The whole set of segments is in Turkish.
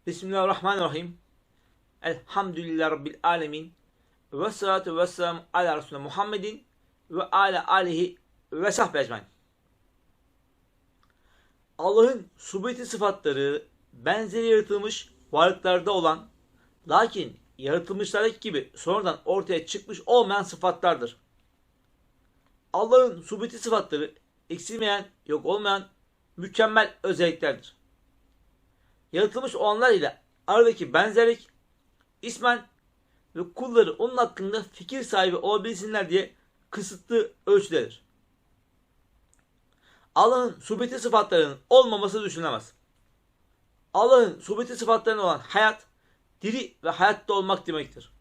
Bismillahirrahmanirrahim. Elhamdülillahi Rabbil alemin. Ve salatu ve selamu ala Resulü Muhammedin ve ala alihi ve sahbihi ecmaîn. Allah'ın subûti sıfatları benzeri yaratılmış varlıklarda olan, lakin yaratılmışlardaki gibi sonradan ortaya çıkmış olmayan sıfatlardır. Allah'ın subûti sıfatları eksilmeyen, yok olmayan mükemmel özelliklerdir. Yaratılmış olanlar ile aradaki benzerlik ismen ve kulları onun hakkında fikir sahibi olabilsinler diye kısıtlı ölçüdedir. Allah'ın subûti sıfatlarının olmaması düşünülemez. Allah'ın subûti sıfatlarına olan hayat, diri ve hayatta olmak demektir.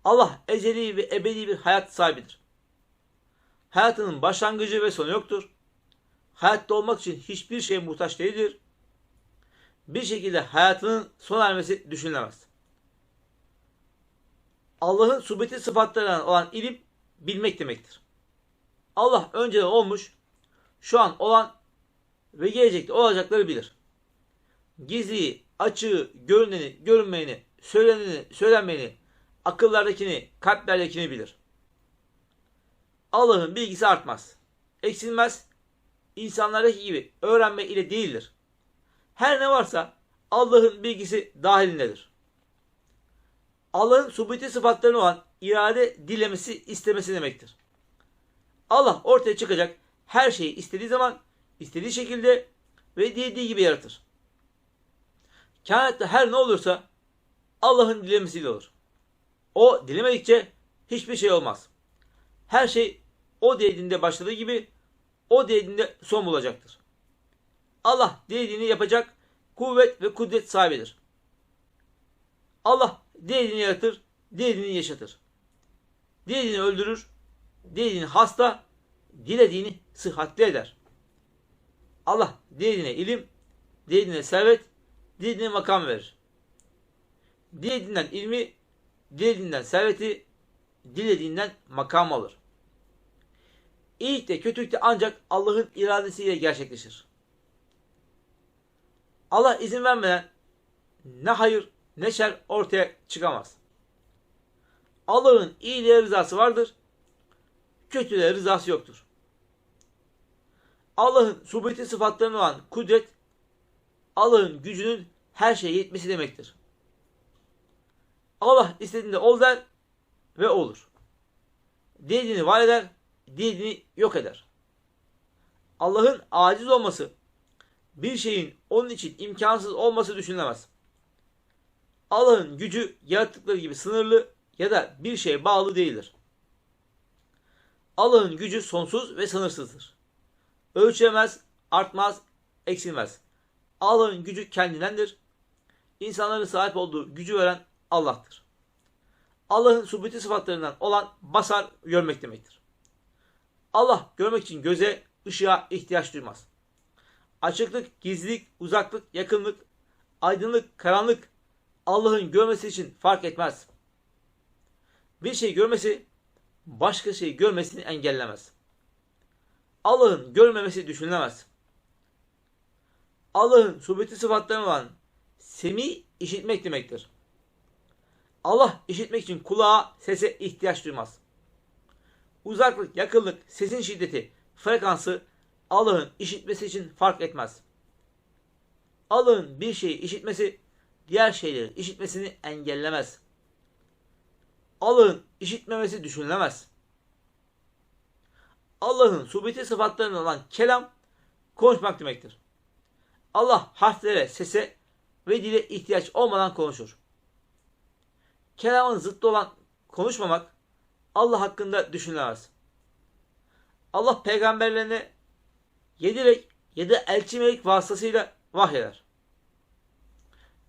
Allah eceli ve ebedi bir hayat sahibidir. Hayatının başlangıcı ve sonu yoktur. Hayatta olmak için hiçbir şeye muhtaç değildir. Bir şekilde hayatının sona ermesi düşünülemez. Allah'ın subûti sıfatlarına olan ilim bilmek demektir. Allah önceden olmuş, şu an olan ve gelecekte olacakları bilir. Gizliyi, açığı, görüneni, görünmeyeni, söyleneni, söylenmeyeni, akıllardakini, kalplerdekini bilir. Allah'ın bilgisi artmaz, eksilmez, insanlardaki gibi öğrenme ile değildir. Her ne varsa Allah'ın bilgisi dahilindedir. Allah'ın subûti sıfatlarına olan irade, dilemesi, istemesi demektir. Allah ortaya çıkacak her şeyi istediği zaman, istediği şekilde ve dilediği gibi yaratır. Kainatta her ne olursa Allah'ın dilemesiyle olur. O dilemedikçe hiçbir şey olmaz. Her şey o dilediğinde başladığı gibi o dilediğinde son bulacaktır. Allah dilediğini yapacak kuvvet ve kudret sahibidir. Allah dilediğini yaratır, dilediğini yaşatır. Dilediğini öldürür, dilediğini hasta, dilediğini sıhhatli eder. Allah dilediğine ilim, dilediğine servet, dilediğine makam verir. Dilediğinden ilmi, dilediğinden serveti, dilediğinden makam alır. İyilik de kötülük de ancak Allah'ın iradesiyle gerçekleşir. Allah izin vermeden ne hayır ne şer ortaya çıkamaz. Allah'ın iyiliğe rızası vardır, kötülüğe rızası yoktur. Allah'ın subûti sıfatlarına olan kudret, Allah'ın gücünün her şeye yetmesi demektir. Allah istediğinde ol der ve olur. Dilediğini var eder, dilediğini yok eder. Allah'ın aciz olması, bir şeyin onun için imkansız olması düşünülemez. Allah'ın gücü yarattıkları gibi sınırlı ya da bir şeye bağlı değildir. Allah'ın gücü sonsuz ve sınırsızdır. Ölçülemez, artmaz, eksilmez. Allah'ın gücü kendindendir. İnsanların sahip olduğu gücü veren Allah'tır. Allah'ın subûti sıfatlarından olan basar, görmek demektir. Allah görmek için göze, ışığa ihtiyaç duymaz. Açıklık, gizlilik, uzaklık, yakınlık, aydınlık, karanlık Allah'ın görmesi için fark etmez. Bir şey görmesi başka şeyi görmesini engellemez. Allah'ın görmemesi düşünülemez. Allah'ın subûti sıfatlarına olan semi işitmek demektir. Allah işitmek için kulağa, sese ihtiyaç duymaz. Uzaklık, yakınlık, sesin şiddeti, frekansı Allah'ın işitmesi için fark etmez. Allah'ın bir şeyi işitmesi diğer şeylerin işitmesini engellemez. Allah'ın işitmemesi düşünülemez. Allah'ın subûti sıfatlarına olan kelam konuşmak demektir. Allah harflere, sese ve dile ihtiyaç olmadan konuşur. Kelamın zıttı olan konuşmamak Allah hakkında düşünülemez. Allah peygamberlerine yedirek ya da elçi melek vasıtasıyla vahyeder.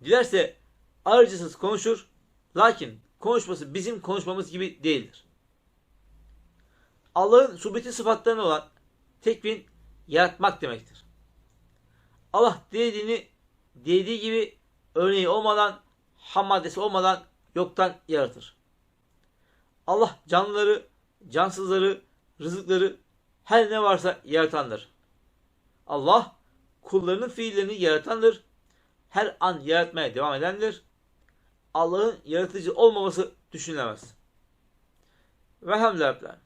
Dilerse aracısız konuşur, lakin konuşması bizim konuşmamız gibi değildir. Allah'ın subûti sıfatlarına olan tekvin yaratmak demektir. Allah dilediğini dilediği gibi örneği olmadan, ham maddesi olmadan yoktan yaratır. Allah canlıları, cansızları, rızıkları, her ne varsa yaratandır. Allah kullarının fiillerini yaratandır. her an yaratmaya devam edendir. Allah'ın yaratıcı olmaması düşünülemez. Velhamdülillah.